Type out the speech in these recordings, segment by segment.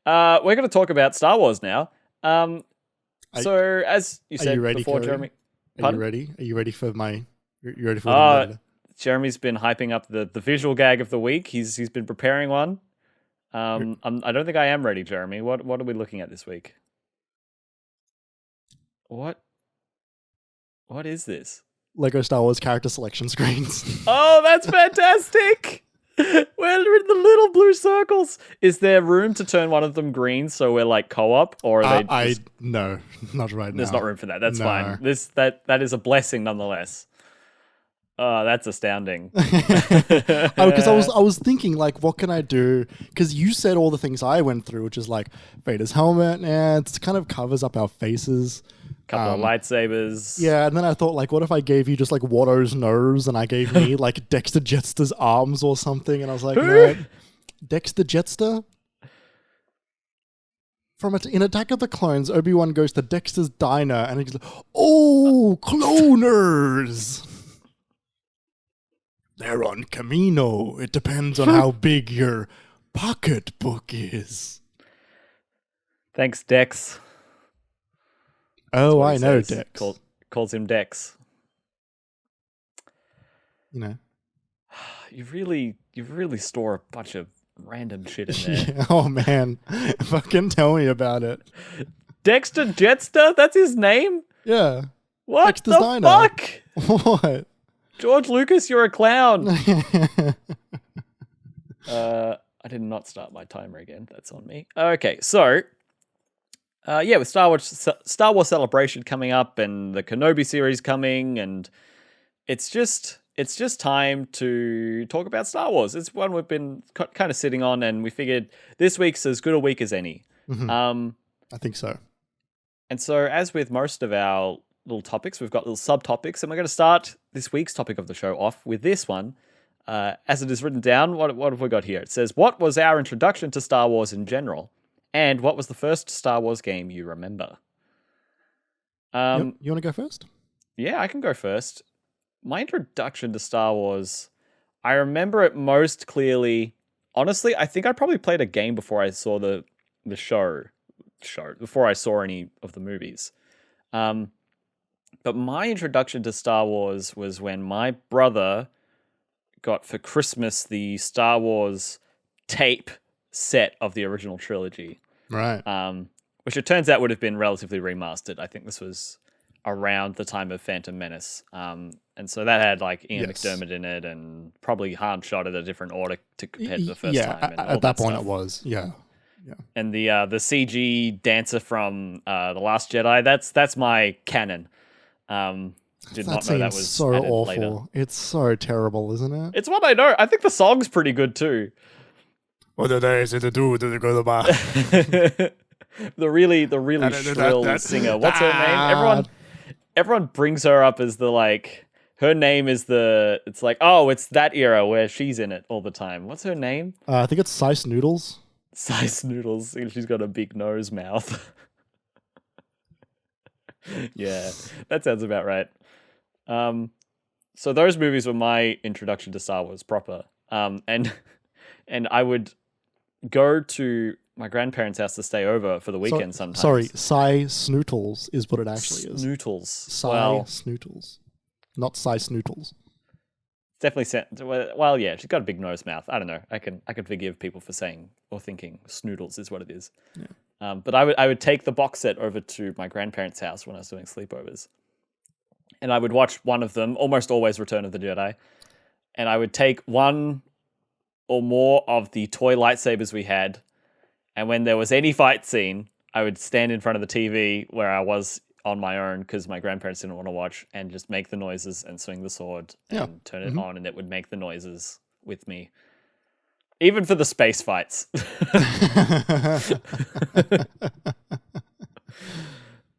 We're going to talk about Star Wars now. Are- So, as you Are said you ready, before, Cody? Jeremy, Are pardon? you ready? Are you ready for my? You ready for what I'm gonna Jeremy's been hyping up the visual gag of the week. He's been preparing one. do? I don't think I am ready, Jeremy. What are we looking at this week? What is this? Lego Star Wars character selection screens. Oh, that's fantastic! We're in the little blue circles. Is there room to turn one of them green so we're like co-op, or are they? No, not right now. There's not room for that. That's No. fine. That is a blessing nonetheless. Oh, that's astounding. Because I was thinking like, what can I do? Because you said all the things I went through, which is like Vader's helmet, and it kind of covers up our faces. Couple of lightsabers. Yeah, and then I thought like, what if I gave you just like Watto's nose, and I gave me like Dexter Jettster's arms or something, and I was like, no, Dexter Jettster. In Attack of the Clones, Obi-Wan goes to Dexter's diner, and he's like, "Oh, cloners! They're on Camino. It depends on how big your pocketbook is." Thanks, Dex. Oh, What I he know, says. Dex. Calls him Dex. You know. You really store a bunch of random shit in there. Yeah, oh man, fucking tell me about it. Dexter Jettster? That's his name? Yeah. What Dexter's the Diner. fuck? What? George Lucas, you're a clown. I did not start my timer again. That's on me. Okay, so with Star Wars Celebration coming up and the Kenobi series coming, and it's just time to talk about Star Wars. It's one we've been kind of sitting on, and we figured this week's as good a week as any. I think so. And so, as with most of our little topics, we've got little subtopics, and we're going to start this week's topic of the show off with this one. As it is written down, what have we got here? It says, what was our introduction to Star Wars in general? And what was the first Star Wars game you remember? Yep. You want to go first? Yeah, I can go first. My introduction to Star Wars, I remember it most clearly. Honestly, I think I probably played a game before I saw the show, before I saw any of the movies. But my introduction to Star Wars was when my brother got for Christmas the Star Wars tape set of the original trilogy. Right. Which it turns out would have been relatively remastered. I think this was around the time of Phantom Menace. And so that had like Ian McDermott in it, and probably Han shot at a different order to compare to the first time. And at that point it was. Yeah. And the CG dancer from The Last Jedi, that's my canon. Did not know that was so added awful. later. It's so terrible, isn't it? It's what I know. I think the song's pretty good too. What did they say to do to go to the bar? the really shrill singer. What's her name? Everyone brings her up as the like. Her name is it's like, oh, it's that era where she's in it all the time. What's her name? I think it's Sice Noodles. Size Noodles. She's got a big nose mouth. Yeah, that sounds about right. So those movies were my introduction to Star Wars proper. And I would go to my grandparents' house to stay over for the weekend sometimes. Sorry, Sice Snootles is what it actually is. Snootles. Sice Snootles. Not Sice Snootles. Definitely. Well, yeah, she's got a big nose mouth. I don't know. I can forgive people for saying or thinking Snoodles is what it is. Yeah. But I would take the box set over to my grandparents' house when I was doing sleepovers, and I would watch one of them, almost always Return of the Jedi, and I would take one or more of the toy lightsabers we had, and when there was any fight scene, I would stand in front of the TV where I was on my own because my grandparents didn't want to watch, and just make the noises and swing the sword and turn it on, and it would make the noises with me. Even for the space fights.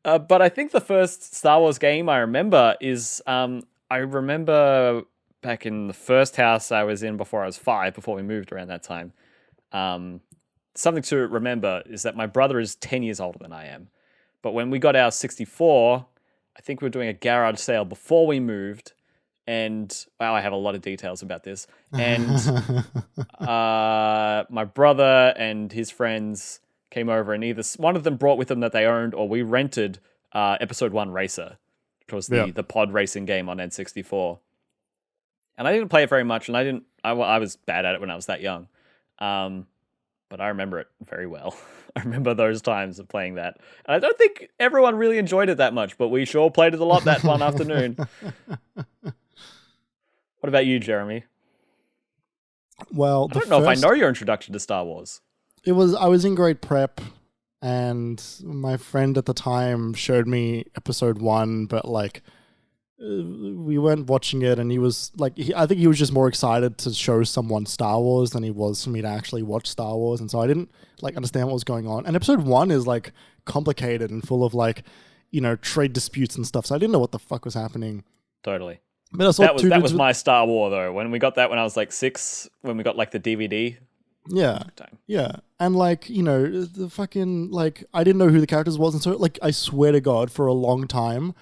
But I think the first Star Wars game I remember is, I remember back in the first house I was in before I was 5, before we moved around that time. Something to remember is that my brother is 10 years older than I am. But when we got our 64, I think we were doing a garage sale before we moved. And wow, I have a lot of details about this. And my brother and his friends came over, and either one of them brought with them that they owned, or we rented Episode 1 Racer, which was the pod racing game on N64. And I didn't play it very much, and I was bad at it when I was that young. But I remember it very well. I remember those times of playing that. And I don't think everyone really enjoyed it that much, but we sure played it a lot that one afternoon. What about you, Jeremy? Well, I don't know if I know your introduction to Star Wars. I was in grade prep, and my friend at the time showed me Episode 1, but like we weren't watching it, and he was like, I think he was just more excited to show someone Star Wars than he was for me to actually watch Star Wars, and so I didn't like understand what was going on. And Episode 1 is like complicated and full of like, trade disputes and stuff, so I didn't know what the fuck was happening. Totally. But that was my Star Wars though. When we got that when I was like 6, when we got like the DVD. Yeah. Yeah. And like, the fucking like I didn't know who the characters was, and so like I swear to God, for a long time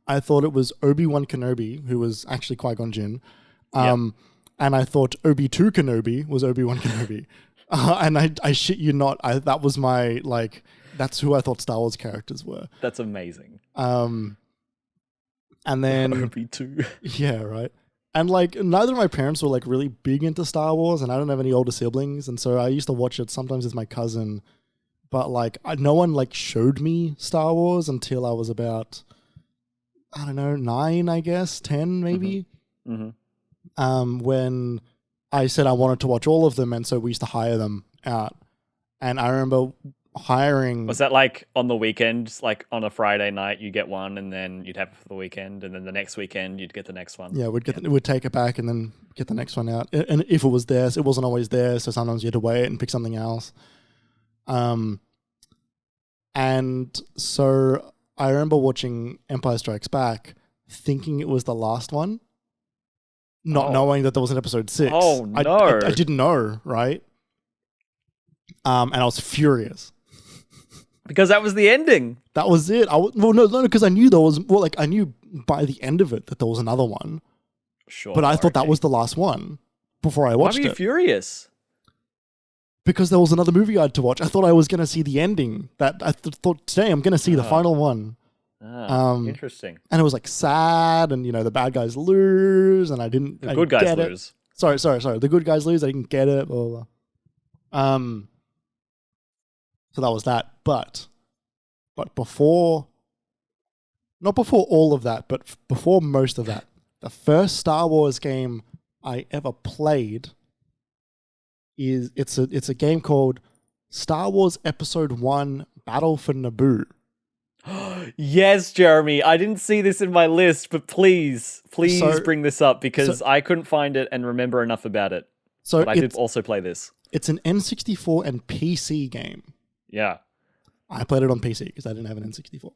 I thought it was Obi-Wan Kenobi, who was actually Qui-Gon Jinn. And I thought Obi-2 Kenobi was Obi-Wan Kenobi. And I shit you not, that was my like that's who I thought Star Wars characters were. That's amazing. And then Obi-2. Yeah, right. And like neither of my parents were like really big into Star Wars, and I don't have any older siblings, and so I used to watch it sometimes with my cousin, but like no one like showed me Star Wars until I was about, I don't know, 9, I guess, 10 maybe. Mm-hmm. When I said I wanted to watch all of them, and so we used to hire them out. And I remember hiring. Was that like on the weekend, like on a Friday night, you get one, and then you'd have it for the weekend, and then the next weekend you'd get the next one? Yeah, we'd take it back and then get the next one out. And if it was there, it wasn't always there, so sometimes you had to wait and pick something else. And so I remember watching Empire Strikes Back, thinking it was the last one, not knowing that there was an episode 6. Oh no! I didn't know, right? And I was furious. Because that was the ending. That was it. No, because I knew there was. Well, like I knew by the end of it that there was another one. Sure. But I thought that was the last one before I watched it. Why were you furious? Because there was another movie I had to watch. I thought I was going to see the ending. That I thought today I'm going to see the final one. Interesting. And it was like sad, and the bad guys lose, and I didn't. The good guys lose. Sorry. The good guys lose. I didn't get it. Blah, blah, blah. So that was that. But before, not before all of that, but before most of that, the first Star Wars game I ever played it's a game called Star Wars Episode 1 Battle for Naboo. Yes, Jeremy. I didn't see this in my list, but please bring this up, because I couldn't find it and remember enough about it. But I did also play this. It's an N64 and PC game. Yeah. I played it on PC because I didn't have an N64.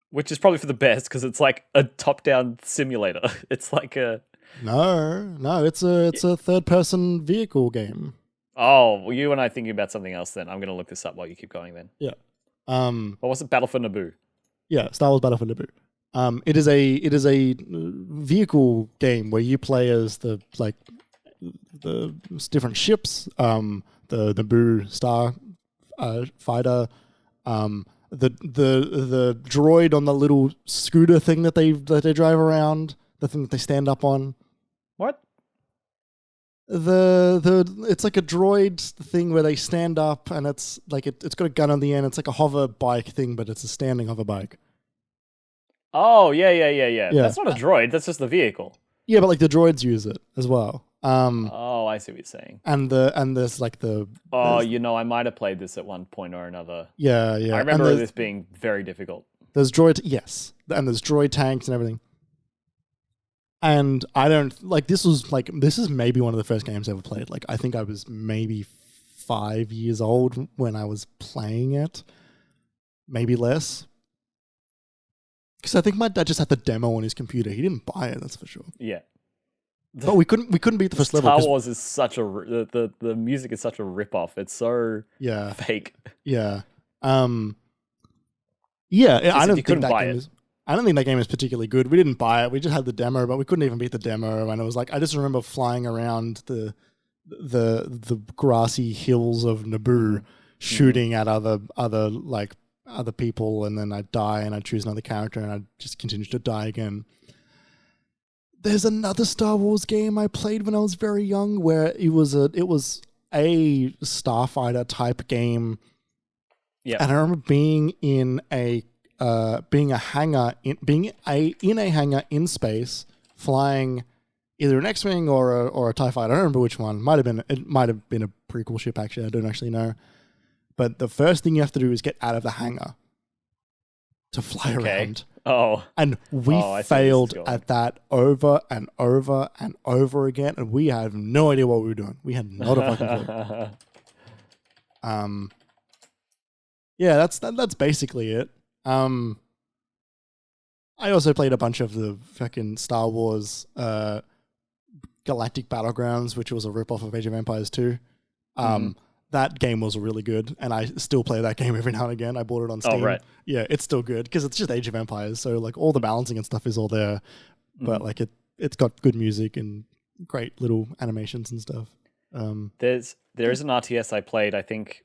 Which is probably for the best, because it's like a top-down simulator. It's like a... No, it's a third-person vehicle game. Oh, well, you and I thinking about something else then. I'm going to look this up while you keep going then. Yeah. What was it? Battle for Naboo? Yeah, Star Wars Battle for Naboo. It is a vehicle game where you play as the different ships, the Naboo Star fighter, the droid on the little scooter thing that they drive around, the thing that they stand up on. What? It's like a droid thing where they stand up, and it's like it's got a gun on the end. It's like a hover bike thing, but it's a standing hover bike. Oh yeah. That's not a droid. That's just the vehicle. Yeah, but like the droids use it as well. I see what you're saying. And there's like the... I might have played this at one point or another. Yeah. I remember this being very difficult. There's droid... Yes. And there's droid tanks and everything. And I don't... This is maybe one of the first games I ever played. Like, I think I was maybe 5 years old when I was playing it. Maybe less. Because I think my dad just had the demo on his computer. He didn't buy it, that's for sure. Yeah. But we couldn't beat the first level. Star Wars is such a the music is such a rip-off. It's so fake. Yeah. I don't think that game is particularly good. We didn't buy it. We just had the demo, but we couldn't even beat the demo. And it was like, I just remember flying around the grassy hills of Naboo, shooting at other people, and then I'd die and I'd choose another character and I'd just continue to die again. There's another Star Wars game I played when I was very young where it was a Starfighter type game. Yeah. And I remember being in a hangar in space, flying either an X-Wing or a TIE fighter. I don't remember which one. It might have been a prequel ship, actually. I don't actually know. But the first thing you have to do is get out of the hangar to fly around. Oh. And we failed at that over and over and over again, and we had no idea what we were doing. We had not a fucking clue. Yeah, that's basically it. I also played a bunch of the fucking Star Wars Galactic Battlegrounds, which was a ripoff of Age of Empires 2. That game was really good, and I still play that game every now and again. I bought it on Steam. Oh, right. Yeah, it's still good because it's just Age of Empires, so like all the balancing and stuff is all there, but like it's got good music and great little animations and stuff. There is an RTS I played. I think,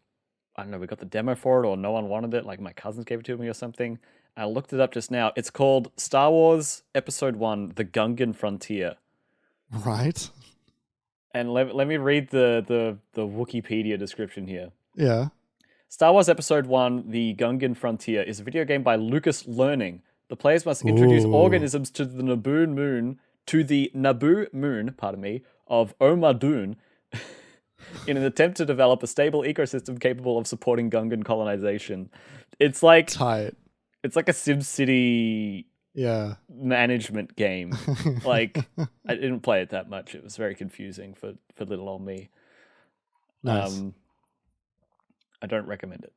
I don't know, we got the demo for it or no one wanted it. Like my cousins gave it to me or something. I looked it up just now. It's called Star Wars Episode 1: The Gungan Frontier. Right. And let me read the Wikipedia description here. Yeah. Star Wars Episode 1, The Gungan Frontier, is a video game by Lucas Learning. The players must introduce organisms to the Naboo moon, of Omadun, in an attempt to develop a stable ecosystem capable of supporting Gungan colonization. It's like tight. It's like a SimCity management game. Like, I didn't play it that much. It was very confusing for little old me. Nice. I don't recommend it.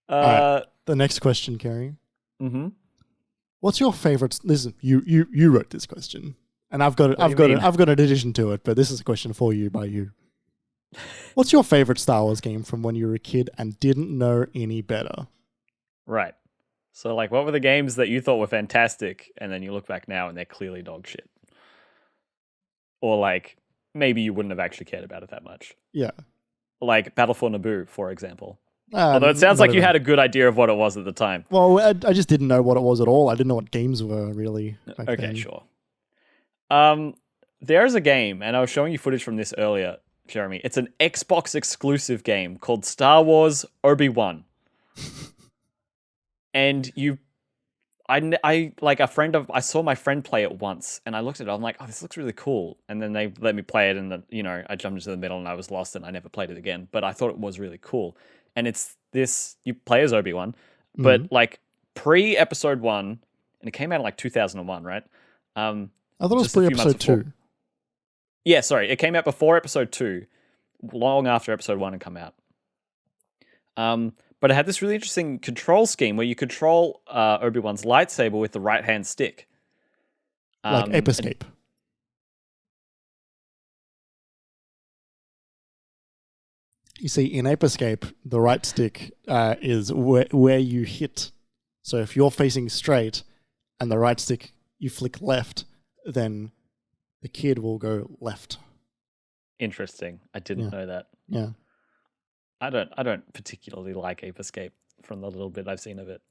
All right. The next question, Kerry. Mm-hmm. What's your favorite? Listen, you wrote this question, and I've got an addition to it, but this is a question for you by you. What's your favorite Star Wars game from when you were a kid and didn't know any better? Right. So, like, what were the games that you thought were fantastic, and then you look back now and they're clearly dog shit? Or, like, maybe you wouldn't have actually cared about it that much. Yeah. Like Battle for Naboo, for example. Although it sounds like you had a good idea of what it was at the time. Well, I just didn't know what it was at all. I didn't know what games were, really. Okay, then. Sure. There's a game, and I was showing you footage from this earlier, Jeremy. It's an Xbox exclusive game called Star Wars Obi-Wan. And I saw my friend play it once, and I looked at it. I'm like, oh, this looks really cool. And then they let me play it, and I jumped into the middle, and I was lost, and I never played it again. But I thought it was really cool. And it's this: you play as Obi-Wan, but like pre-Episode 1, and it came out in like 2001, right? I thought it was pre-Episode 2. Yeah, sorry, it came out before Episode 2, long after Episode 1 had come out. But it had this really interesting control scheme where you control Obi-Wan's lightsaber with the right-hand stick. Like Ape Escape. You see, in Ape Escape, the right stick is where you hit. So if you're facing straight and the right stick, you flick left, then the kid will go left. Interesting. I didn't know that. Yeah. I don't particularly like Ape Escape from the little bit I've seen of it.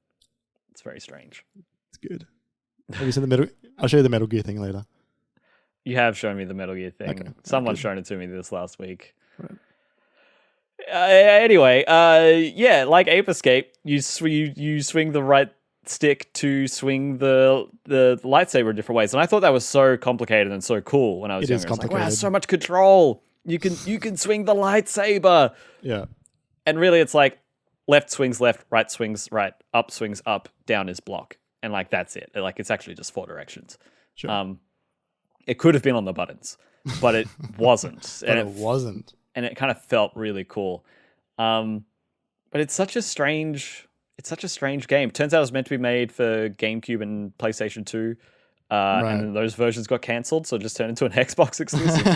It's very strange. It's good. Have you seen the Metal? I'll show you the Metal Gear thing later. You have shown me the Metal Gear thing. Okay. Someone's shown it to me this last week. Right. Anyway, like Ape Escape, you swing the right stick to swing the lightsaber in different ways, and I thought that was so complicated and so cool when I was younger. I was like, wow, so much control. You can swing the lightsaber. Yeah. And really it's like left swings left, right swings right, up swings up, down is block. And like that's it. Like it's actually just 4 directions. Sure. It could have been on the buttons, but it wasn't. It wasn't. And it kind of felt really cool. But it's such a strange game. Turns out it was meant to be made for GameCube and PlayStation 2. Right. And then those versions got cancelled, so it just turned into an Xbox exclusive.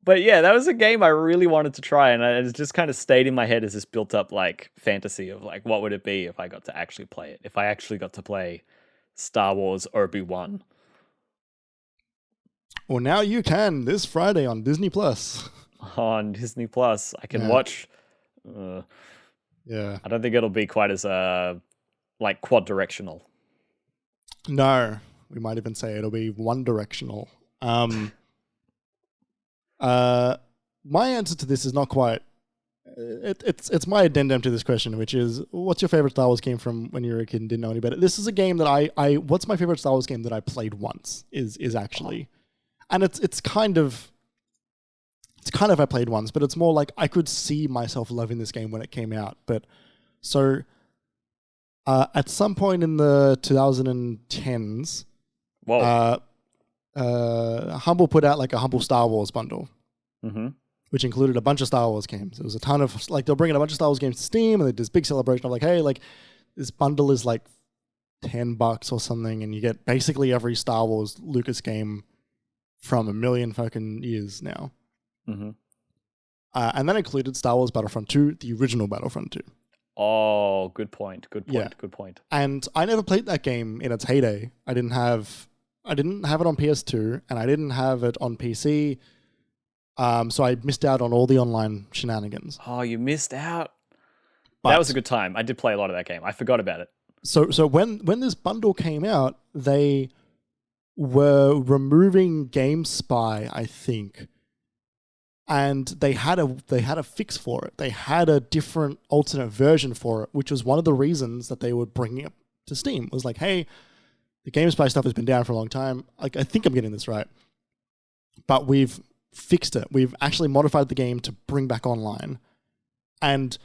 But yeah, that was a game I really wanted to try, and it just kind of stayed in my head as this built-up like fantasy of like, what would it be if I got to actually play it? If I actually got to play Star Wars Obi-Wan. Well, now you can this Friday on Disney Plus. On Disney Plus, I can watch. I don't think it'll be quite as like quad directional. No, we might even say it'll be one directional. My answer to this is not quite. It's my addendum to this question, which is, what's your favorite Star Wars game from when you were a kid and didn't know any better? This is a game that I what's my favorite Star Wars game that I played once is actually, and it's kind of I played once, but it's more like I could see myself loving this game when it came out. But so at some point in the 2010s, Humble put out like a Humble Star Wars bundle. Mm-hmm. Which included a bunch of Star Wars games. It was a ton of, like, they'll bring in a bunch of Star Wars games to Steam, and they did this big celebration of like, hey, like, this bundle is like $10 or something, and you get basically every Star Wars Lucas game from a million fucking years now. Mm-hmm. And that included Star Wars Battlefront 2, the original Battlefront 2. Oh, good point. Good point. And I never played that game in its heyday. I didn't have it on PS2, and I didn't have it on PC. So I missed out on all the online shenanigans. Oh, you missed out. But that was a good time. I did play a lot of that game. I forgot about it. So when this bundle came out, they were removing GameSpy, I think, and they had a fix for it. They had a different alternate version for it, which was one of the reasons that they were bringing it to Steam. It was like, hey, the GameSpy stuff has been down for a long time. Like, I think I'm getting this right, but we've fixed it. We've actually modified the game to bring back online, and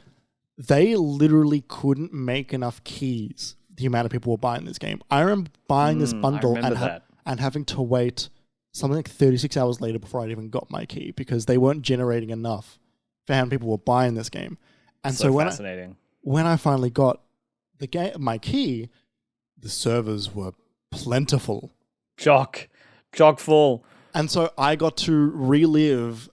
they literally couldn't make enough keys. The amount of people were buying this game. I remember buying this bundle and having to wait something like 36 hours later before I even got my key because they weren't generating enough for how many people were buying this game. And so when I finally got my key, the servers were plentiful, chock full. And so I got to live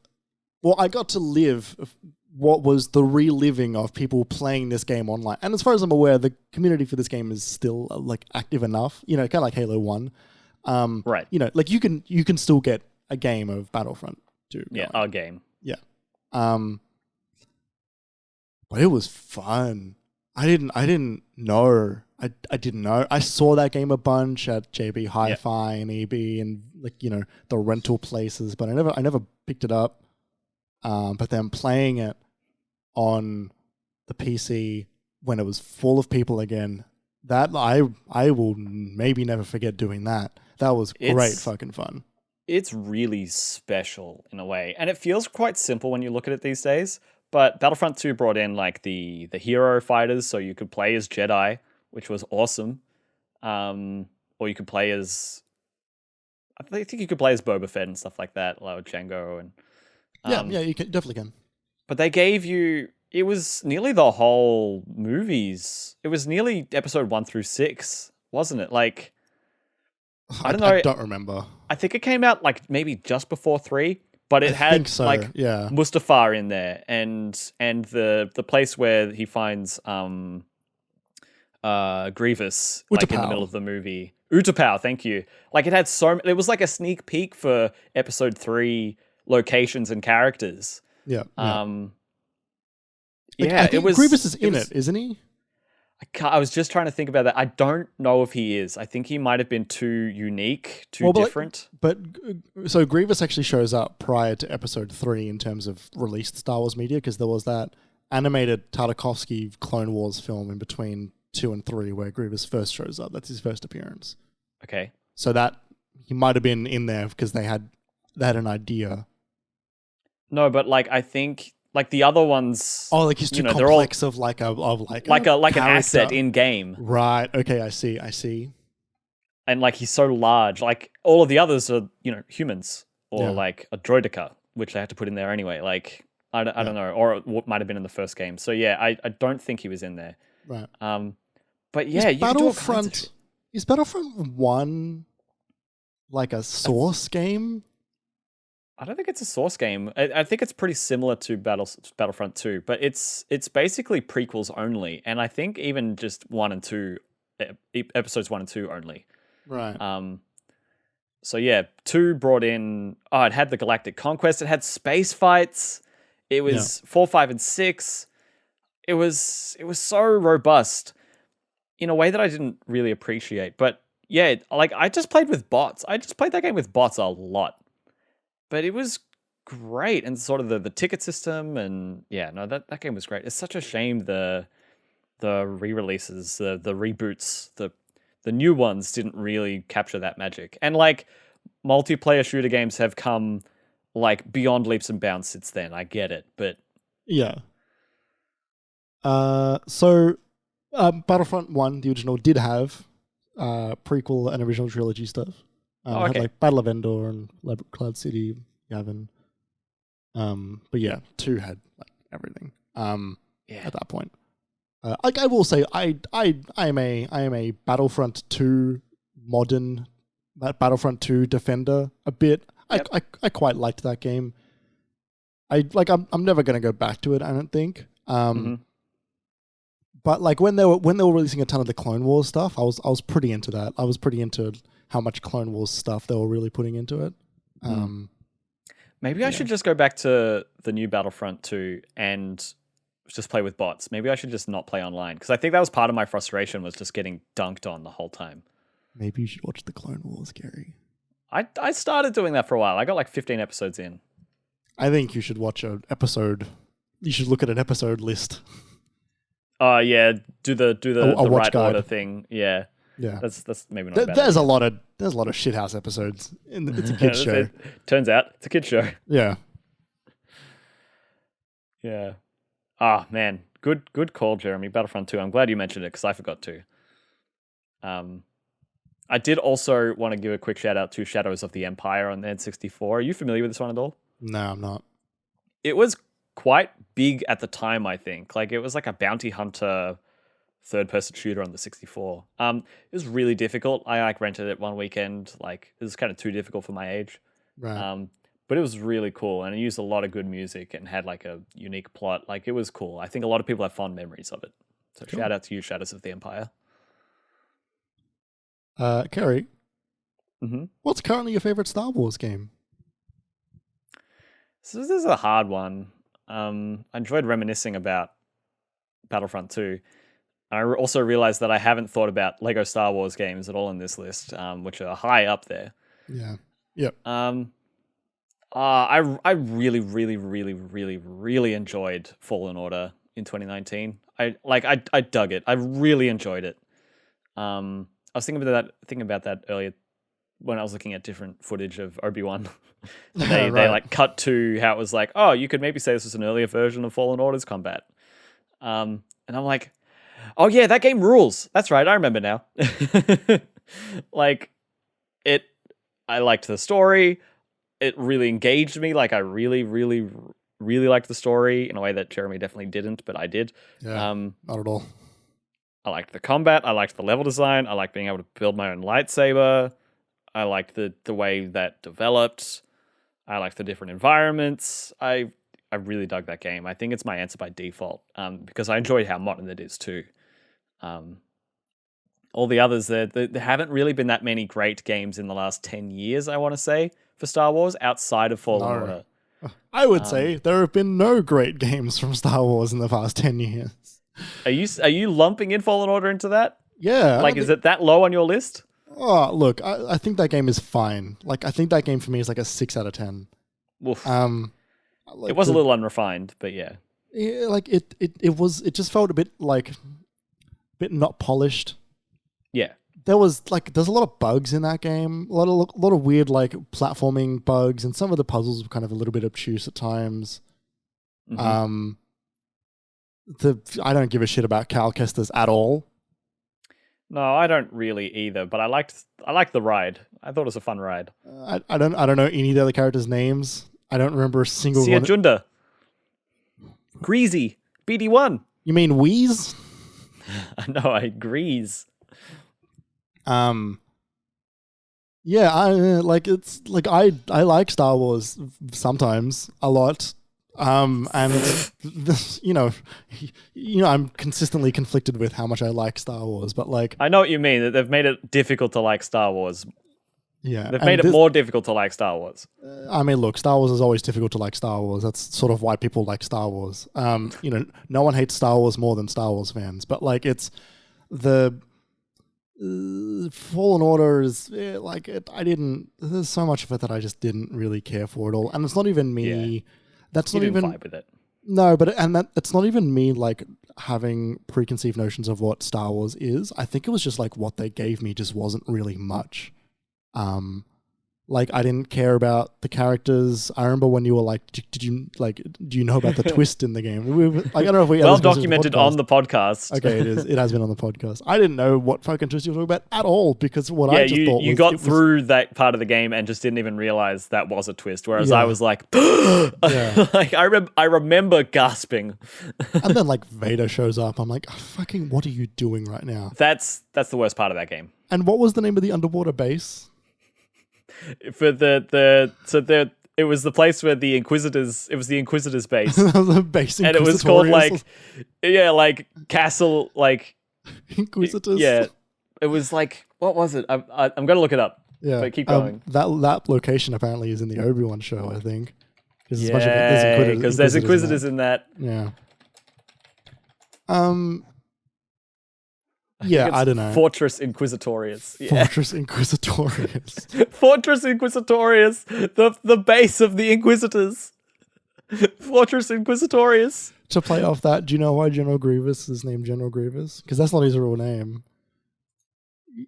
what was the reliving of people playing this game online. And as far as I'm aware, the community for this game is still like active enough, kind of like Halo 1. Right. Like you can still get a game of Battlefront 2. Yeah, our game. Yeah. But it was fun. I didn't know. I didn't know. I saw that game a bunch at JB Hi-Fi and EB and the rental places, but I never picked it up. But then playing it on the PC when it was full of people again, that I will maybe never forget doing that. That was great fucking fun. It's really special in a way, and it feels quite simple when you look at it these days. But Battlefront 2 brought in like the hero fighters, so you could play as Jedi, which was awesome. Or you could play as, I think you could play as Boba Fett and stuff like that, like Django and. Yeah, you definitely can. But they gave you, it was nearly the whole movies. It was nearly episode 1 through 6, wasn't it? Like, I don't know. I don't remember. I think it came out like maybe just before 3, but it had Mustafar in there and the place where he finds Grievous like in the middle of the movie. Utapau, thank you. Like it had it was like a sneak peek for episode 3 locations and characters. Yeah. It was. Grievous is in it, isn't he? I was just trying to think about that. I don't know if he is. I think he might have been too unique, different. So Grievous actually shows up prior to episode 3 in terms of released Star Wars media, because there was that animated Tartakovsky Clone Wars film in between 2 and 3 where Grievous first shows up. That's his first appearance. Okay. So that he might have been in there because they had an idea. No, but like I think like the other ones. Oh, like he's too complex of like an asset in game. Right. Okay. I see. And like he's so large. Like all of the others are humans or like a droideka, which they had to put in there anyway. Like I don't know, or it might have been in the first game. So yeah, I don't think he was in there. Right. But yeah, is Battlefront 1 like a Source game? I don't think it's a Source game. I think it's pretty similar to Battlefront 2, but it's basically prequels only, and I think even just 1 and 2, episodes 1 and 2 only. Right. So yeah, 2 brought in. Oh, it had the Galactic Conquest. It had space fights. It was 4, 5, and 6. It was so robust in a way that I didn't really appreciate. But yeah, like I just played with bots. I just played that game with bots a lot. But it was great, and sort of the ticket system, and yeah, no, that game was great. It's such a shame the re-releases, the reboots, the new ones didn't really capture that magic. And like multiplayer shooter games have come like beyond leaps and bounds since then. I get it, but yeah. So Battlefront 1, the original, did have prequel and original trilogy stuff. It had like Battle of Endor and Cloud City, Yavin. But yeah, 2 had like everything. At that point. I will say I am a Battlefront 2 modern, that Battlefront 2 defender a bit. Yep. I quite liked that game. I'm never gonna go back to it, I don't think. But like when they were releasing a ton of the Clone Wars stuff, I was pretty into that. I was pretty into how much Clone Wars stuff they were really putting into it. Maybe I should just go back to the new Battlefront 2 and just play with bots. Maybe I should just not play online, because I think that was part of my frustration, was just getting dunked on the whole time. Maybe you should watch the Clone Wars, Gary. I started doing that for a while. I got like 15 episodes in. I think you should watch an episode. You should look at an episode list. Oh yeah, do the right guide. Order thing. Yeah. That's maybe not. There's a lot of shithouse episodes. It's a kids show. Turns out it's a kids show. Yeah. Yeah. Ah, man, good call, Jeremy. Battlefront 2. I'm glad you mentioned it, because I forgot to. I did also want to give a quick shout out to Shadows of the Empire on the N64. Are you familiar with this one at all? No, I'm not. It was quite big at the time, I think. Like, it was like a bounty hunter third-person shooter on the 64. It was really difficult. I like rented it one weekend. Like, it was kind of too difficult for my age. Right. But it was really cool, and it used a lot of good music and had like a unique plot. Like, it was cool. I think a lot of people have fond memories of it. So cool. Shout out to you, Shadows of the Empire. Kerry, what's currently your favorite Star Wars game? So this is a hard one. I enjoyed reminiscing about Battlefront 2. I also realized that I haven't thought about Lego Star Wars games at all in this list, which are high up there. Yeah. Yep. I really, really, really, really, really enjoyed Fallen Order in 2019. I dug it. I really enjoyed it. I was thinking about that earlier when I was looking at different footage of Obi-Wan. They like cut to how it was like, oh, you could maybe say this was an earlier version of Fallen Order's combat. And I'm like, oh yeah, that game rules. That's right, I remember now. I liked the story. It really engaged me. Like, I really, really, really liked the story in a way that Jeremy definitely didn't, but I did. Yeah, not at all. I liked the combat. I liked the level design. I liked being able to build my own lightsaber. I liked the way that developed. I liked the different environments. I really dug that game. I think it's my answer by default, because I enjoyed how modern it is too. All the others, there haven't really been that many great games in the last 10 years, I want to say, for Star Wars outside of Fallen Order. I would say there have been no great games from Star Wars in the past 10 years. Are you lumping in Fallen Order into that? Yeah. Like, is it that low on your list? Oh, look, I think that game is fine. Like, I think that game for me is like a 6 out of 10. Oof. It was a little unrefined, but yeah. Yeah, like it just felt a bit not polished. Yeah. There's a lot of bugs in that game. A lot of weird like platforming bugs, and some of the puzzles were kind of a little bit obtuse at times. Mm-hmm. I don't give a shit about Cal Kestis at all. No, I don't really either, but I liked the ride. I thought it was a fun ride. I don't know any of the other characters' names. I don't remember a single Sia one. Junda. Greasy. BD1. You mean Wheeze? No, I Grease. Yeah, I like Star Wars sometimes a lot. And I'm consistently conflicted with how much I like Star Wars, but like, I know what you mean, that they've made it difficult to like Star Wars. Yeah, They've made it more difficult to like Star Wars. I mean, look, Star Wars is always difficult to like Star Wars. That's sort of why people like Star Wars. No one hates Star Wars more than Star Wars fans, but like it's the Fallen Order is there's so much of it that I just didn't really care for at all, and it's not even me. Yeah. That's You not didn't even vibe with it. no, but it's not even me like having preconceived notions of what Star Wars is. I think it was just like what they gave me just wasn't really much. Like I didn't care about the characters. I remember when you were like, do you know about the twist in the game? I don't know if we well documented on the podcast. Okay, it is. It has been on the podcast. I didn't know what fucking twist you were talking about at all because what I just thought you was, got through that part of the game and just didn't even realize that was a twist. Whereas I was like, like I remember gasping. And then like Vader shows up. I'm like, oh, fucking, what are you doing right now? That's the worst part of that game. And what was the name of the underwater base? For it was the place where the Inquisitors. It was the Inquisitors base. The base, and it was called like Castle Inquisitors. Yeah, it was like, what was it? I'm gonna look it up. Yeah, but keep going. That location apparently is in the Obi-Wan show, I think. Yeah, because there's Inquisitors in that. Yeah. Yeah, I don't know. Fortress Inquisitorius. Yeah. Fortress Inquisitorius. Fortress Inquisitorius. The base of the Inquisitors. Fortress Inquisitorius. To play off that, do you know why General Grievous is named General Grievous? Because that's not his real name.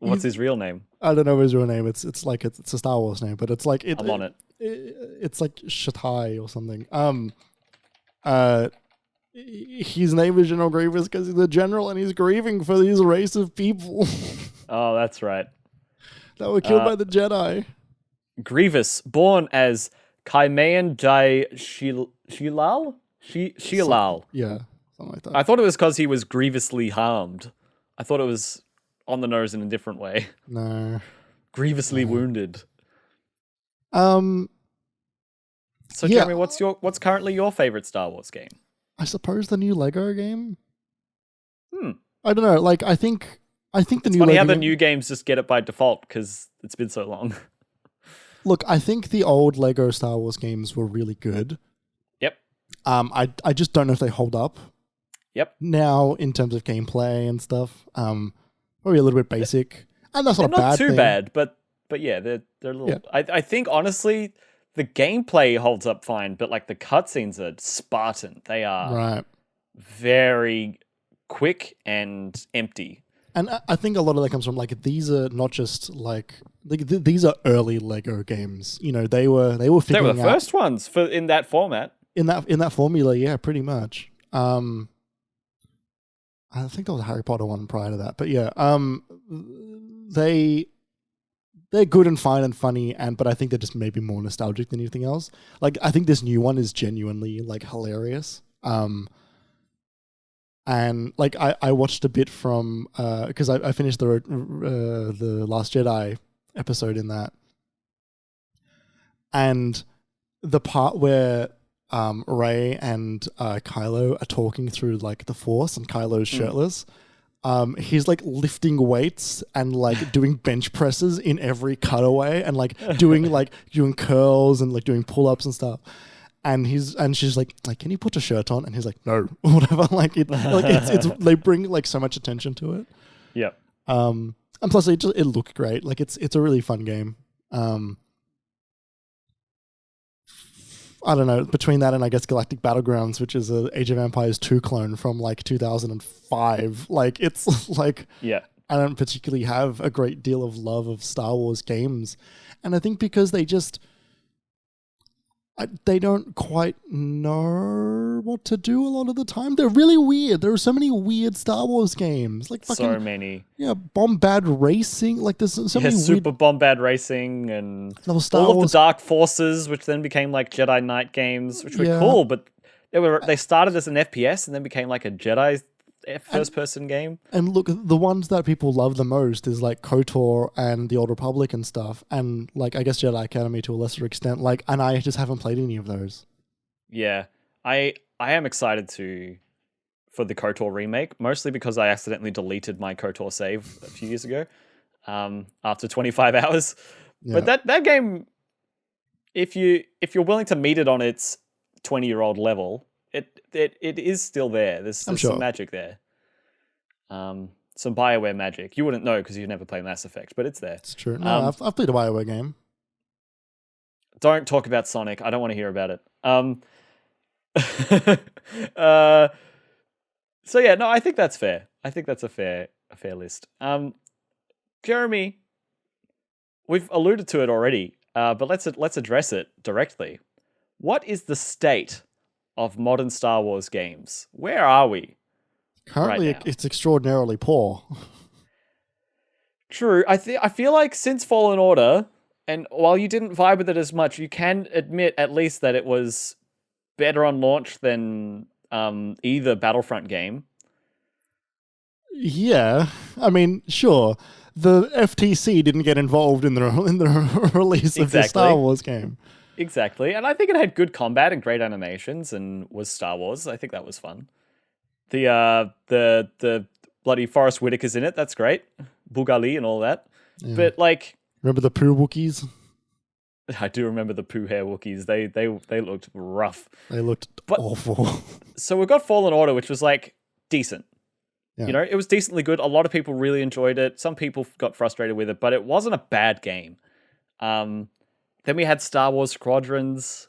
What's his real name? I don't know his real name. It's a Star Wars name, but it's like I'm on it. It's like Shatai or something. His name is General Grievous because he's a general and he's grieving for these race of people. Oh, that's right. That were killed by the Jedi. Grievous, born as Chimean Jai Shilal? Shilal. Yeah, something like that. I thought it was because he was grievously harmed. I thought it was on the nose in a different way. No. Grievously wounded. So Jeremy, what's currently your favorite Star Wars game? I suppose the new Lego game. I don't know. Like I think the new. Funny Lego how the new games just get it by default because it's been so long. Look, I think the old Lego Star Wars games were really good. Yep. I just don't know if they hold up. Yep. Now in terms of gameplay and stuff, probably a little bit basic, and that's not a bad thing. Not too bad, but yeah, they're a little. Yeah. I think honestly, the gameplay holds up fine, but like the cutscenes are Spartan. They are very quick and empty. And I think a lot of that comes from like these are not just like these are early Lego games. You know, they were figuring out. They were the first ones in that format. In that formula, yeah, pretty much. I think there was a Harry Potter one prior to that, but yeah, they're good and fine and funny, but I think they're just maybe more nostalgic than anything else. Like I think this new one is genuinely like hilarious. And like I watched a bit from because I finished the Last Jedi episode in that, and the part where Rey and Kylo are talking through like the Force and Kylo's shirtless. He's like lifting weights and like doing bench presses in every cutaway and like doing curls and like doing pull-ups and stuff. And she's like, can you put a shirt on? And he's like, no, or whatever. It's they bring like so much attention to it. Yeah. And plus it looked great. Like it's a really fun game. I don't know, between that and I guess Galactic Battlegrounds, which is a Age of Empires 2 clone from like 2005. Like it's like, yeah, I don't particularly have a great deal of love of Star Wars games. And I think because they don't quite know what to do a lot of the time. They're really weird. There are so many weird Star Wars games. Like fucking, so many. Yeah, Bombad Racing. Like there's so many Super Bombad Racing and all of the Dark Forces, which then became like Jedi Knight games, which were cool, but they started as an FPS and then became like a Jedi first-person game. And look, the ones that people love the most is like KOTOR and the Old Republic and stuff, and like I guess Jedi Academy to a lesser extent. Like, and I just haven't played any of those. Yeah, I am excited for the KOTOR remake, mostly because I accidentally deleted my KOTOR save a few years ago after 25 hours. But that game, if you're willing to meet it on its 20-year-old level, it is still there. There's sure. some magic there. Some BioWare magic. You wouldn't know because you never play Mass Effect, but it's there. It's true. No, I've played a BioWare game. Don't talk about Sonic. I don't want to hear about it. So yeah, no, I think that's fair. I think that's a fair list. Jeremy, we've alluded to it already, but let's address it directly. What is the state of modern Star Wars games? Where are we? Currently, right it's extraordinarily poor. True. I feel like since Fallen Order, and while you didn't vibe with it as much, you can admit at least that it was better on launch than either Battlefront game. Yeah, I mean, sure. The FTC didn't get involved in the release of the Star Wars game. Exactly, and I think it had good combat and great animations, and was Star Wars. I think that was fun. The bloody Forrest Whitaker's in it. That's great. Bugali and all that. Yeah. But like, remember the Pooh Wookiees? I do remember the Pooh hair Wookiees. They looked rough. They looked awful. So we've got Fallen Order, which was like decent. Yeah. You know, it was decently good. A lot of people really enjoyed it. Some people got frustrated with it, but it wasn't a bad game. Then we had Star Wars Squadrons,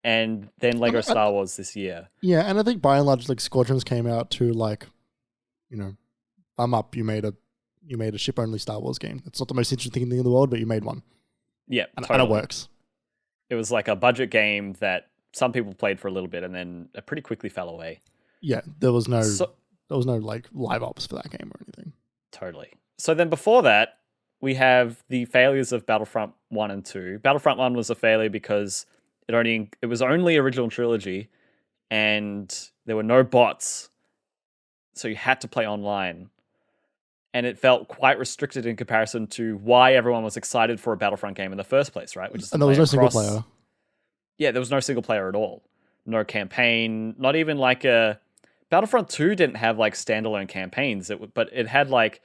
and then Lego Star Wars this year. Yeah, and I think by and large, like Squadrons came out to like, you know, thumb up. You made a ship only Star Wars game. It's not the most interesting thing in the world, but you made one. Yeah, and totally. it works. It was like a budget game that some people played for a little bit, and then it pretty quickly fell away. Yeah, there was no like live ops for that game or anything. Totally. So then before that, we have the failures of Battlefront 1 and 2. Battlefront 1 was a failure because it was only original trilogy, and there were no bots, so you had to play online. And it felt quite restricted in comparison to why everyone was excited for a Battlefront game in the first place, right? And there was no single player. Yeah, there was no single player at all. No campaign, not even like a... Battlefront 2 didn't have like standalone campaigns, but it had like,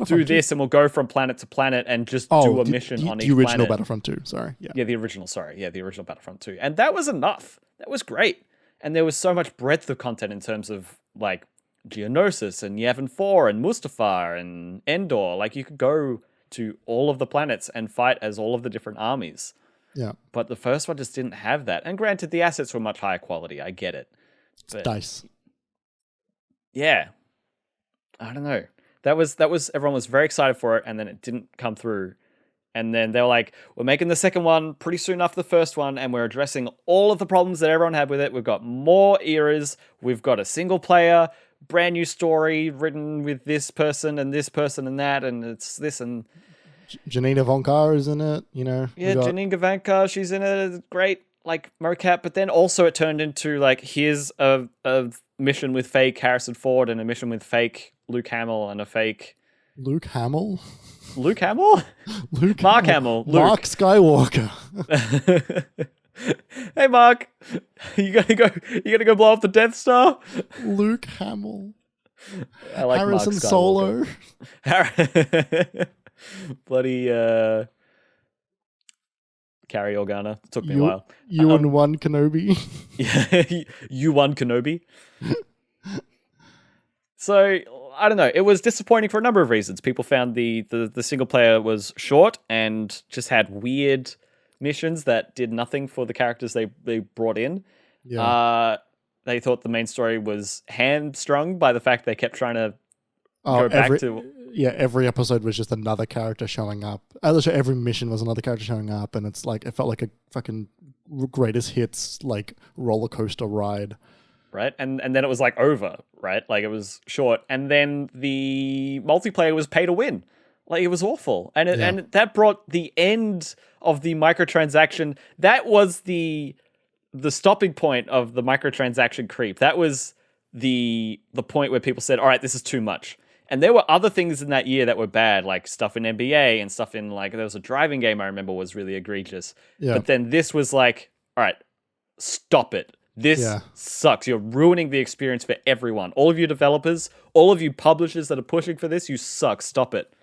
do this and we'll go from planet to planet and just do a mission on each planet. The original Battlefront 2, sorry. Yeah, the original Battlefront 2. And that was enough. That was great. And there was so much breadth of content in terms of like Geonosis and Yavin 4 and Mustafar and Endor. Like you could go to all of the planets and fight as all of the different armies. Yeah. But the first one just didn't have that. And granted, the assets were much higher quality. I get it. It's DICE. Yeah. I don't know. That was everyone was very excited for it, and then it didn't come through. And then they were like, we're making the second one pretty soon after the first one, and we're addressing all of the problems that everyone had with it. We've got more eras. We've got a single player, brand new story written with this person and that, and it's this and... Janina Vonkar is in it, you know. Yeah, Janina Vonkar, she's in it. It's great, like, mocap. But then also it turned into, like, here's a mission with fake Harrison Ford and a mission with fake Luke Hamill and a fake... Luke Hamill? Luke Hamill? Mark Hamill. Luke. Mark Skywalker. Hey Mark, you gonna go blow up the Death Star? Luke Hamill. I like Harrison Solo. Bloody Carrie Organa. Took me a while. Ewan Kenobi. Yeah, Ewan Kenobi. So I don't know. It was disappointing for a number of reasons. People found the single player was short and just had weird missions that did nothing for the characters they brought in. Yeah. They thought the main story was hamstrung by the fact they kept trying to go back to... Yeah, every episode was just another character showing up. Every mission was another character showing up, and it's like it felt like a fucking greatest hits like roller coaster ride. Right, and then it was like over, right? Like it was short, and then the multiplayer was pay to win. Like it was awful, and that brought the end of the microtransaction. That was the stopping point of the microtransaction creep. That was the point where people said, "All right, this is too much." And there were other things in that year that were bad, like stuff in NBA and stuff in like there was a driving game I remember was really egregious. Yeah. But then this was like, "All right, stop it. This sucks. You're ruining the experience for everyone. All of you developers, all of you publishers that are pushing for this, you suck. Stop it."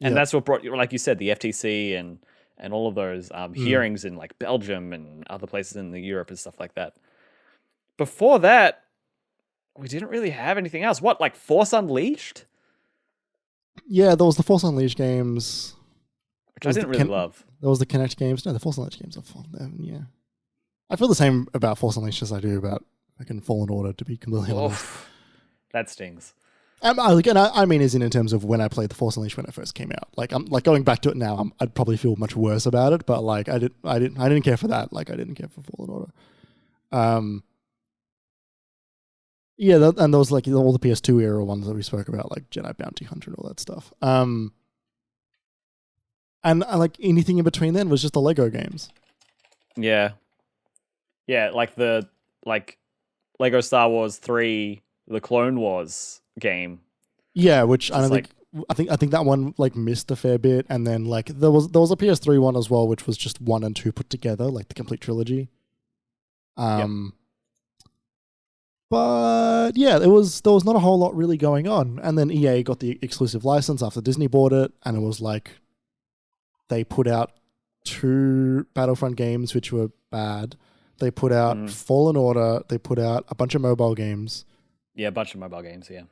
And that's what brought, like you said, the FTC and and all of those hearings in like Belgium and other places in Europe and stuff like that. Before that, we didn't really have anything else. What, like Force Unleashed? Yeah, there was the Force Unleashed games. Which I didn't really love. There was the Kinect games. No, the Force Unleashed games are fun. Yeah. I feel the same about Force Unleashed as I do about fucking Fallen Order, to be completely honest. That stings. I mean, as in terms of when I played the Force Unleashed when it first came out. Like, I'm like going back to it now. I'd probably feel much worse about it, but like I didn't care for that. Like I didn't care for Fallen Order. Yeah, and there was like all the PS2 era ones that we spoke about, like Jedi Bounty Hunter and all that stuff. And like anything in between then was just the Lego games. Yeah, like the Lego Star Wars 3, the Clone Wars game. Yeah, which I think that one like missed a fair bit, and then like there was a PS3 one as well, which was just 1 and 2 put together, like the complete trilogy. But yeah, there was not a whole lot really going on. And then EA got the exclusive license after Disney bought it, and it was like they put out 2 Battlefront games which were bad. They put out Fallen Order. They put out a bunch of mobile games. Yeah, a bunch of mobile games, yeah.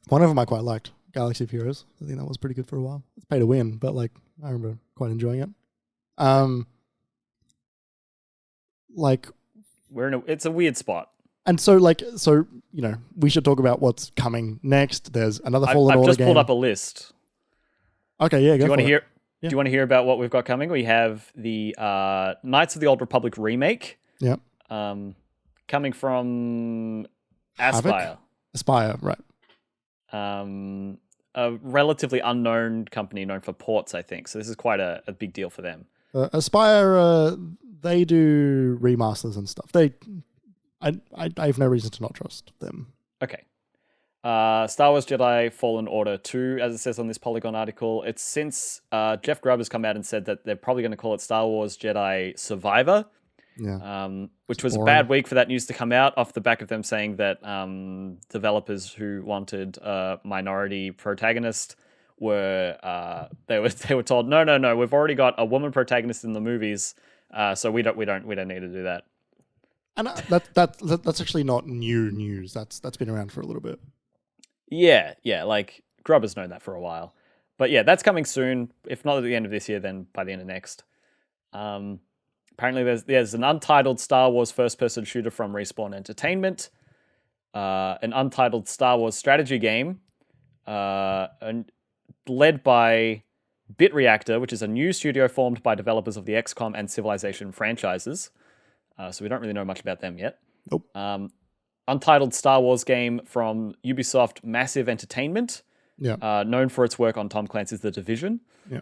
One of them I quite liked, Galaxy of Heroes. I think that was pretty good for a while. It's pay to win, but like I remember quite enjoying it. Like it's a weird spot. And so we should talk about what's coming next. There's another Fallen Order game. I've just pulled up a list. Okay, yeah, go for it. Do you want to hear about what we've got coming? We have the Knights of the Old Republic remake. Yeah. Coming from Aspyr. Aspyr, right. A relatively unknown company known for ports, I think. So this is quite a big deal for them. Aspyr, they do remasters and stuff. I have no reason to not trust them. Okay. Star Wars Jedi Fallen Order 2, as it says on this Polygon article. It's since Jeff Grubb has come out and said that they're probably going to call it Star Wars Jedi Survivor. Yeah. Which was boring. A bad week for that news to come out off the back of them saying that developers who wanted a minority protagonist were they were told no, we've already got a woman protagonist in the movies, so we don't need to do that. And that's actually not new news. That's been around for a little bit. Yeah, like Grubb has known that for a while. But yeah, that's coming soon. If not at the end of this year, then by the end of next. Apparently there's an untitled Star Wars first-person shooter from Respawn Entertainment, an untitled Star Wars strategy game, and led by BitReactor, which is a new studio formed by developers of the XCOM and Civilization franchises. So we don't really know much about them yet. Nope. Untitled Star Wars game from Ubisoft Massive Entertainment, known for its work on Tom Clancy's The Division. Yeah.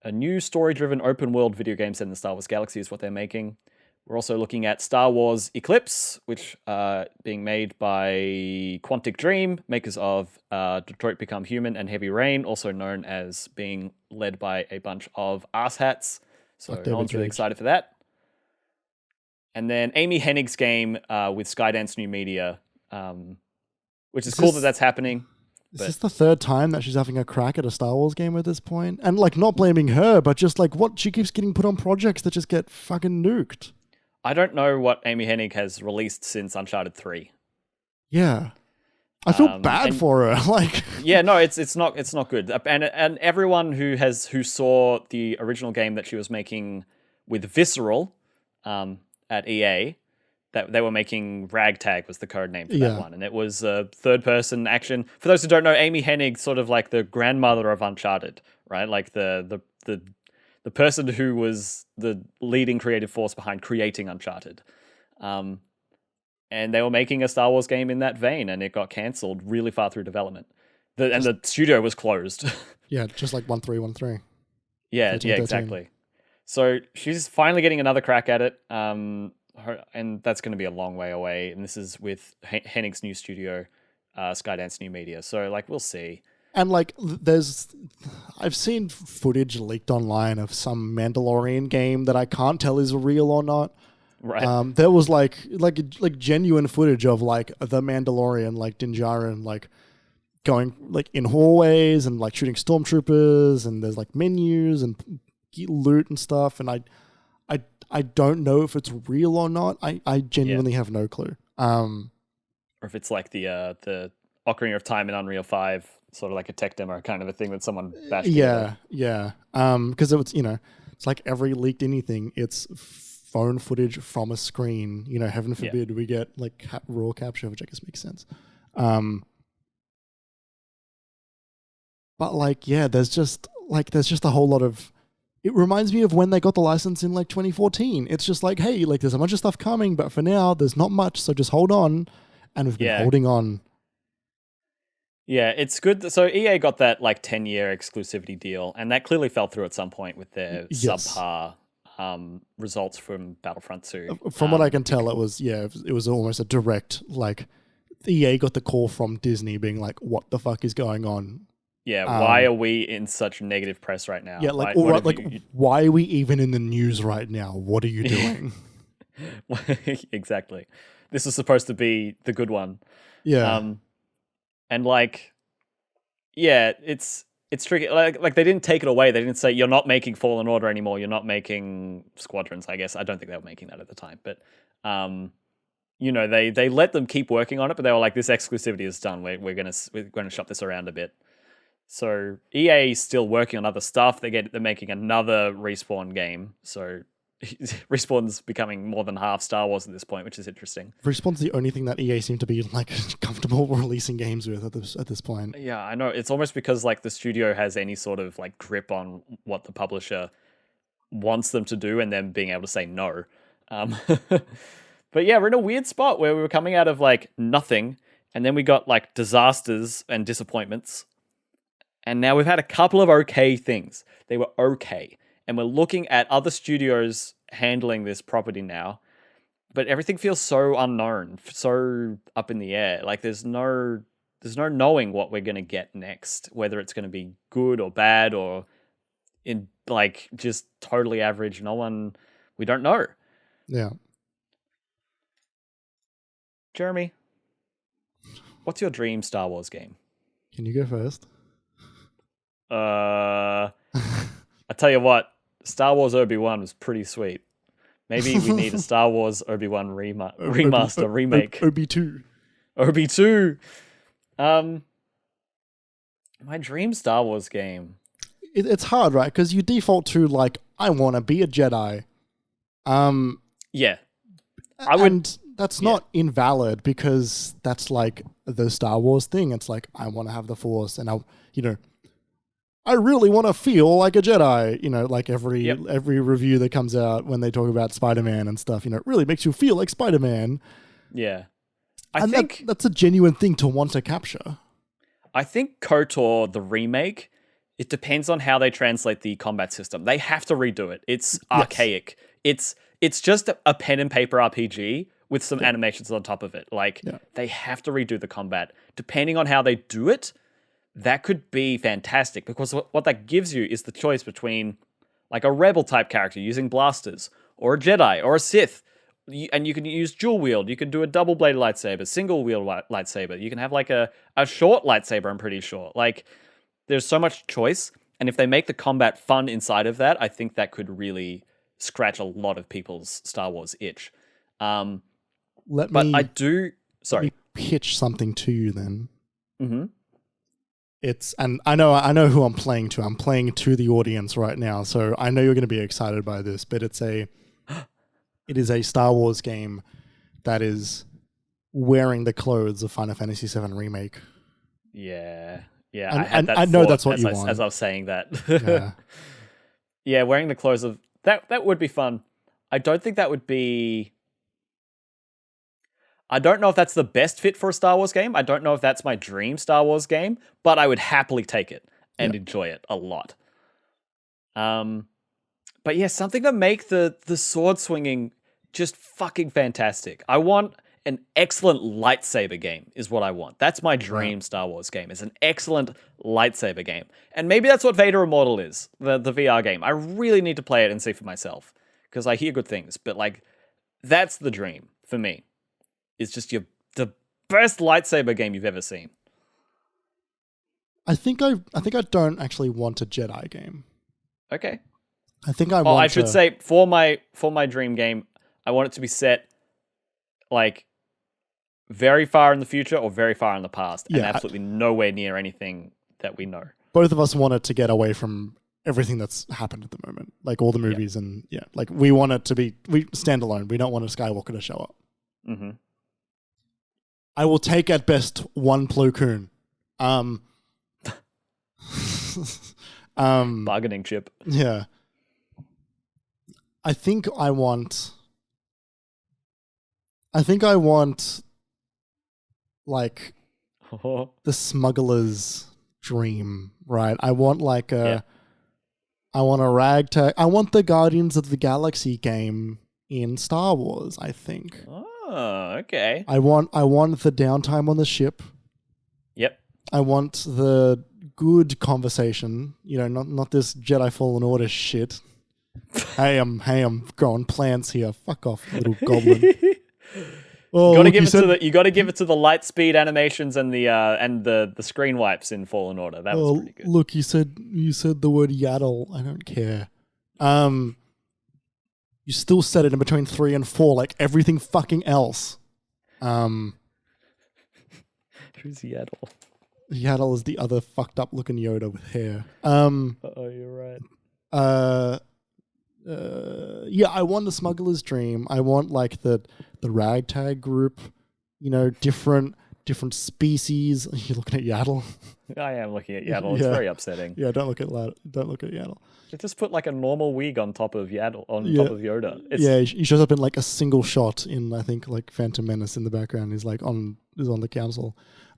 A new story-driven open-world video game set in the Star Wars galaxy is what they're making. We're also looking at Star Wars Eclipse, which being made by Quantic Dream, makers of Detroit Become Human and Heavy Rain, also known as being led by a bunch of asshats. So no one's really excited for that. And then Amy Hennig's game with Skydance New Media, which is cool that that's happening. Is this the third time that she's having a crack at a Star Wars game at this point? And like not blaming her, but just like what she keeps getting put on projects that just get fucking nuked. I don't know what Amy Hennig has released since Uncharted 3. Yeah. I feel bad for her. Like yeah, no, it's not good. And everyone who saw the original game that she was making with Visceral at EA, that they were making Ragtag was the code name for that one, and it was a third-person action. For those who don't know, Amy Hennig, sort of like the grandmother of Uncharted, right? Like the person who was the leading creative force behind creating Uncharted. And they were making a Star Wars game in that vein, and it got cancelled really far through development. And the studio was closed. Yeah, just like 1313. Yeah, 13. Exactly. So she's finally getting another crack at it. And that's going to be a long way away. And this is with Hennig's new studio, Skydance New Media. So, like, we'll see. And, like, I've seen footage leaked online of some Mandalorian game that I can't tell is real or not. Right. There was, like genuine footage of, like, the Mandalorian, like, Din Djarin, like, going, like, in hallways and, like, shooting stormtroopers. And there's, like, menus and loot and stuff, and I don't know if it's real or not. I genuinely have no clue. Or if it's like the Ocarina of Time in Unreal 5, sort of like a tech demo kind of a thing that someone bashed together. Yeah. Because it's it's like every leaked anything, it's phone footage from a screen. Heaven forbid we get like raw capture, which I guess makes sense. But like, yeah, there's just a whole lot of. It reminds me of when they got the license in like 2014. It's just like, hey, like there's a bunch of stuff coming, but for now there's not much, so just hold on. And we've been holding on. Yeah, it's good. So EA got that like 10-year exclusivity deal, and that clearly fell through at some point with their subpar results from Battlefront 2. From what I can tell, it was almost a direct, like, EA got the call from Disney being like, what the fuck is going on? Yeah, why are we in such negative press right now? Yeah, like, why are we even in the news right now? What are you doing? Exactly. This is supposed to be the good one. Yeah. And like, yeah, it's tricky. Like they didn't take it away. They didn't say you're not making Fallen Order anymore. You're not making Squadrons. I guess I don't think they were making that at the time, but they let them keep working on it. But they were like, this exclusivity is done. We're gonna shop this around a bit. So EA is still working on other stuff. They're making another Respawn game. So Respawn's becoming more than half Star Wars at this point, which is interesting. Respawn's the only thing that EA seem to be like comfortable releasing games with at this point. Yeah, I know. It's almost because like the studio has any sort of like grip on what the publisher wants them to do, and them being able to say no. But yeah, we're in a weird spot where we were coming out of like nothing, and then we got like disasters and disappointments. And now we've had a couple of okay things. They were okay. And we're looking at other studios handling this property now. But everything feels so unknown, so up in the air. Like there's no knowing what we're going to get next, whether it's going to be good or bad or in like just totally average. We don't know. Yeah. Jeremy, what's your dream Star Wars game? Can you go first? I tell you what, Star Wars Obi-Wan was pretty sweet. Maybe we need a Star Wars Obi-Wan remaster, remake. Obi-2. Obi-2. My dream Star Wars game. It's hard, right? Because you default to like, I want to be a Jedi. Yeah. That's not invalid because that's like the Star Wars thing. It's like, I want to have the Force and I really want to feel like a Jedi, like every review that comes out when they talk about Spider-Man and stuff, it really makes you feel like Spider-Man. Yeah. I think that's a genuine thing to want to capture. I think KOTOR, the remake, it depends on how they translate the combat system. They have to redo it. It's archaic. It's just a pen and paper RPG with some animations on top of it. They have to redo the combat. Depending on how they do it, that could be fantastic because what that gives you is the choice between like a rebel type character using blasters or a Jedi or a Sith. And you can use dual wield. You can do a double bladed lightsaber, single wield lightsaber. You can have like a short lightsaber, I'm pretty sure. Like there's so much choice. And if they make the combat fun inside of that, I think that could really scratch a lot of people's Star Wars itch. Let me pitch something to you then. Mm-hmm. And I know who I'm playing to. I'm playing to the audience right now, so I know you're going to be excited by this. But it is a Star Wars game that is wearing the clothes of Final Fantasy VII Remake. Yeah. I know that's what you want. As I was saying that. Yeah, wearing the clothes of that would be fun. I don't think that would be. I don't know if that's the best fit for a Star Wars game. I don't know if that's my dream Star Wars game, but I would happily take it and enjoy it a lot. But yeah, something to make the sword swinging just fucking fantastic. I want an excellent lightsaber game is what I want. That's my dream Star Wars game, is an excellent lightsaber game. And maybe that's what Vader Immortal is, the VR game. I really need to play it and see for myself because I hear good things, but like that's the dream for me. It's just the best lightsaber game you've ever seen. I think I don't actually want a Jedi game. Okay. I think I Oh, want I should to- say for my dream game, I want it to be set like very far in the future or very far in the past, and Yeah, absolutely nowhere near anything that we know. both of us want it to get away from everything that's happened at the moment, like all the movies and like we want it to be stand alone. We don't want a Skywalker to show up. Mm-hmm. I will take at best one Plo Koon. Bargaining chip. Yeah. I think I want like the smuggler's dream, right? I want like I want a ragtag. I want the Guardians of the Galaxy game in Star Wars, I think. Oh, okay. I want the downtime on the ship. Yep. I want the good conversation, not this Jedi Fallen Order shit. hey, I'm growing plants here. Fuck off, little goblin. Oh, you got to give it to the light speed animations and the screen wipes in Fallen Order. That was pretty good. Look, you said the word yaddle. I don't care. You still said it in between 3 and 4, like everything fucking else. Who's Yaddle? Yaddle is the other fucked up looking Yoda with hair. You're right. Yeah, I want the smuggler's dream. I want like the ragtag group, different species. You're looking at Yaddle. I am looking at Yaddle. It's very upsetting. Yeah, don't look at Yaddle. They just put like a normal wig on top of Yaddle, top of Yoda. He shows up in like a single shot in, I think, like Phantom Menace in the background. He's like on the council.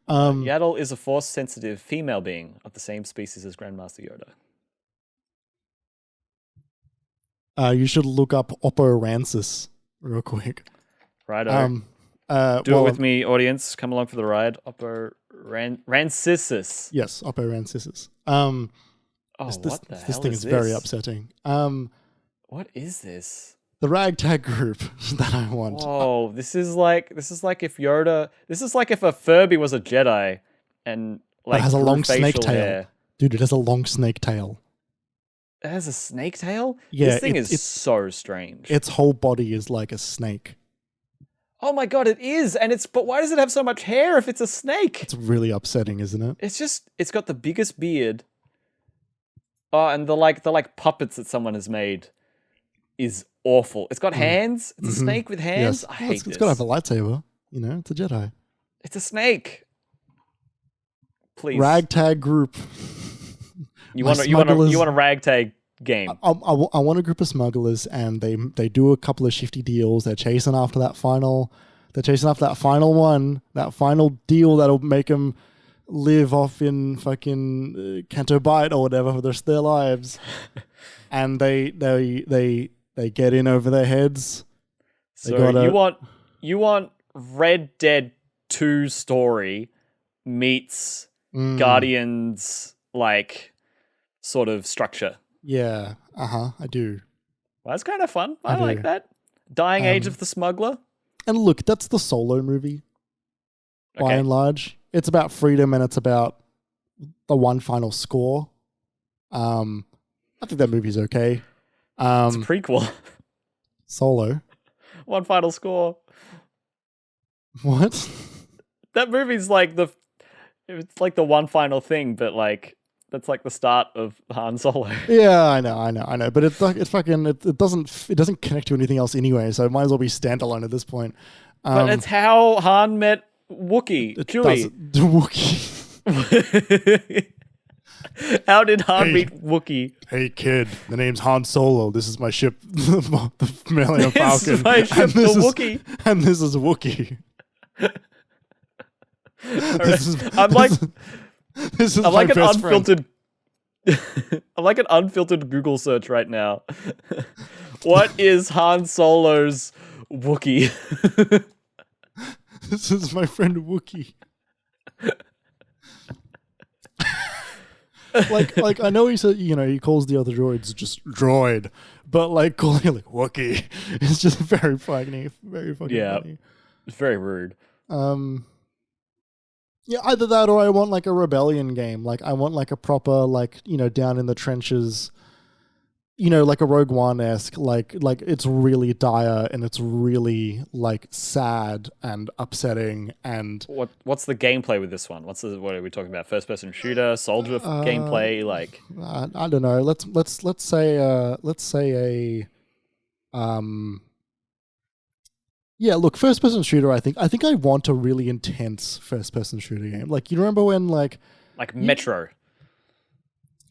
Yaddle is a force-sensitive female being of the same species as Grandmaster Yoda. You should look up Oppo Rancis real quick. Right. Do it with me, audience. Come along for the ride. Oppo Rancisis. Yes, Oppo Rancisis. This thing is very upsetting. What is this? The ragtag group that I want. Oh, this is like if Yoda. This is like if a Furby was a Jedi and like it has a long snake tail. Hair. Dude, it has a long snake tail. It has a snake tail? Yeah, this thing is so strange. Its whole body is like a snake. Oh my god, it is. But why does it have so much hair if it's a snake? It's really upsetting, isn't it? It's got the biggest beard. Oh, and the puppets that someone has made is awful. It's got hands. It's a snake with hands. Yes. I hate this. It's got to have a lightsaber. It's a Jedi. It's a snake. Please. Ragtag group. You want a ragtag game. I want a group of smugglers, and they do a couple of shifty deals. They're chasing after that final one, that final deal that'll make them live off in fucking Canto Bight or whatever for the rest of their lives. And they get in over their heads. So you want Red Dead 2 story meets Guardians like sort of structure. Yeah, I do. Well, that's kind of fun. I like that. Dying Age of the Smuggler. And look, that's the Solo movie. By and large, it's about freedom and it's about the one final score. I think that movie's okay. It's a prequel. Solo. One final score. What? That movie's like it's like the one final thing, but like that's like the start of Han Solo. Yeah, I know. But it doesn't connect to anything else anyway, so it might as well be standalone at this point. But it's how Han met Wookiee, Chewie. Wookiee. How did Han meet Wookiee? Hey kid, the name's Han Solo. This is my ship, the Millennium Falcon. This is my ship, the Wookiee. And this is Wookiee. I'm like an unfiltered. I'm like an unfiltered Google search right now. What is Han Solo's Wookiee? This is my friend Wookiee. like I know he said, he calls the other droids just droid, but like calling it like Wookiee is just very funny, very fucking funny. It's very rude. Yeah, either that or I want like a rebellion game. Like I want like a proper down in the trenches like a Rogue One-esque, like it's really dire and it's really like sad and upsetting and What's the gameplay with this one? What are we talking about? First person shooter, soldier gameplay, like I don't know. Let's say a yeah, look, first person shooter. I think I want a really intense first person shooter game. Like, you remember when like Metro,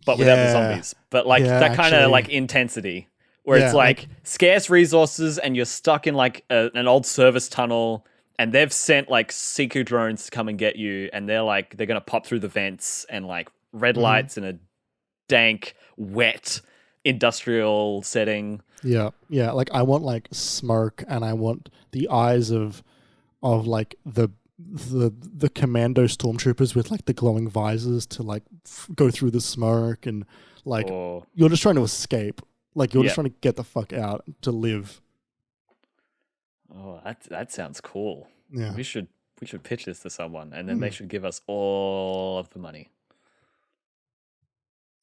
but without the zombies. But like that kind of like intensity where it's like scarce resources and you're stuck in like an old service tunnel and they've sent like Seeker drones to come and get you and they're gonna pop through the vents and like red lights in a dank, wet industrial setting. Yeah. Like I want like smoke and I want the eyes of like the commando stormtroopers with like the glowing visors to like go through the smoke and like you're just trying to escape. Like you're just trying to get the fuck out to live. Oh, that sounds cool. Yeah. We should pitch this to someone and then they should give us all of the money.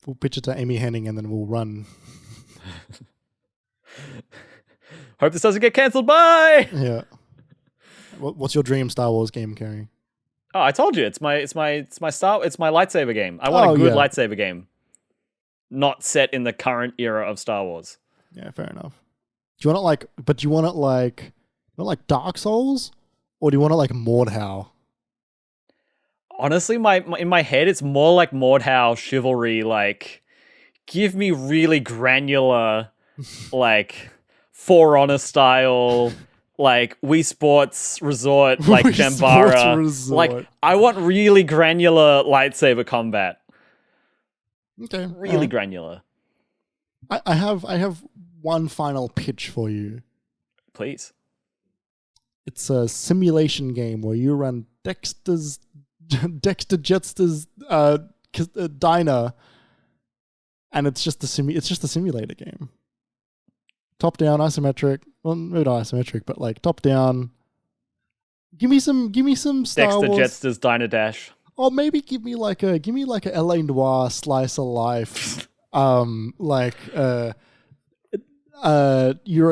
We'll pitch it to Amy Henning and then we'll run. Hope this doesn't get cancelled. Bye. Yeah. What's your dream Star Wars game, Kerry? Oh, I told you it's my lightsaber game. I want a good lightsaber game, not set in the current era of Star Wars. Yeah, fair enough. Do you want it like Dark Souls, or do you want it like Mordhau? Honestly, in my head, it's more like Mordhau chivalry. Like, give me really granular, like For Honor style. Like Wii Sports Resort, like Jambara. Like I want really granular lightsaber combat. Okay. Really granular. I have one final pitch for you. Please. It's a simulation game where you run Dexter Jetster's diner, and it's just a simulator game. Top down, isometric. Well, maybe not isometric, but like top down. Give me some Star Wars. Dexter Jetster's Diner Dash. Or maybe give me like a LA Noire slice of life. You're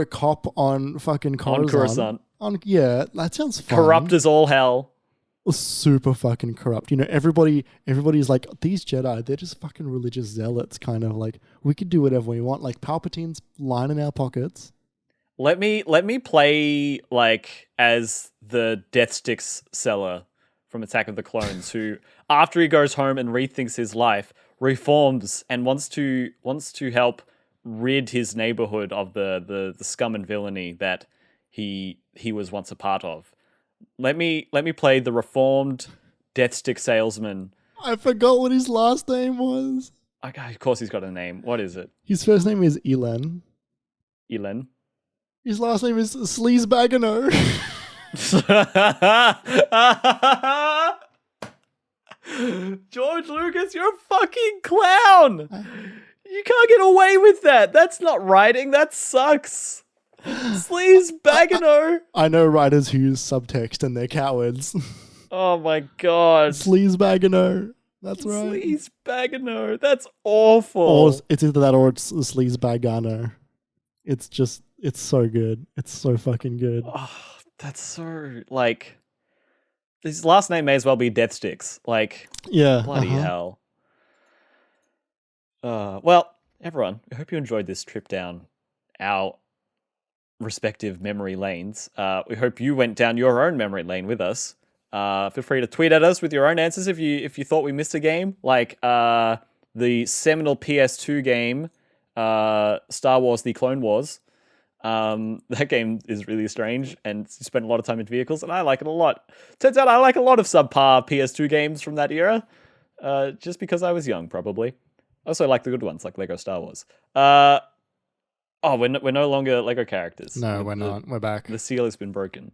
a cop on fucking Coruscant. Yeah, that sounds fun. Corrupt as all hell. Super fucking corrupt. Everybody's like, these Jedi, they're just fucking religious zealots, kind of like, we could do whatever we want. Like Palpatine's lining our pockets. Let me play like as the Death Sticks seller from Attack of the Clones, who after he goes home and rethinks his life, reforms and wants to help rid his neighborhood of the scum and villainy that he was once a part of. Let me play the reformed Death Stick salesman. I forgot what his last name was. Okay, of course he's got a name. What is it? His first name is Elan. Elan? His last name is Sleazebagano. George Lucas, you're a fucking clown. You can't get away with that. That's not writing. That sucks. Sleazebagano. I know writers who use subtext and they're cowards. Oh my god. Sleazebagano. That's right. Sleazebagano. That's awful. Or it's either that or it's Sleazebagano. It's so good. It's so fucking good. Oh, that's so, like, his last name may as well be Death Sticks. Like, yeah, bloody hell. Well, everyone, I hope you enjoyed this trip down our respective memory lanes. We hope you went down your own memory lane with us. Feel free to tweet at us with your own answers if you thought we missed a game, like the seminal PS2 game, Star Wars: The Clone Wars. That game is really strange, and you spend a lot of time in vehicles, and I like it a lot. Turns out I like a lot of subpar PS2 games from that era, just because I was young, probably. I also like the good ones, like Lego Star Wars. We're no longer Lego characters. No, we're not. We're back. The seal has been broken.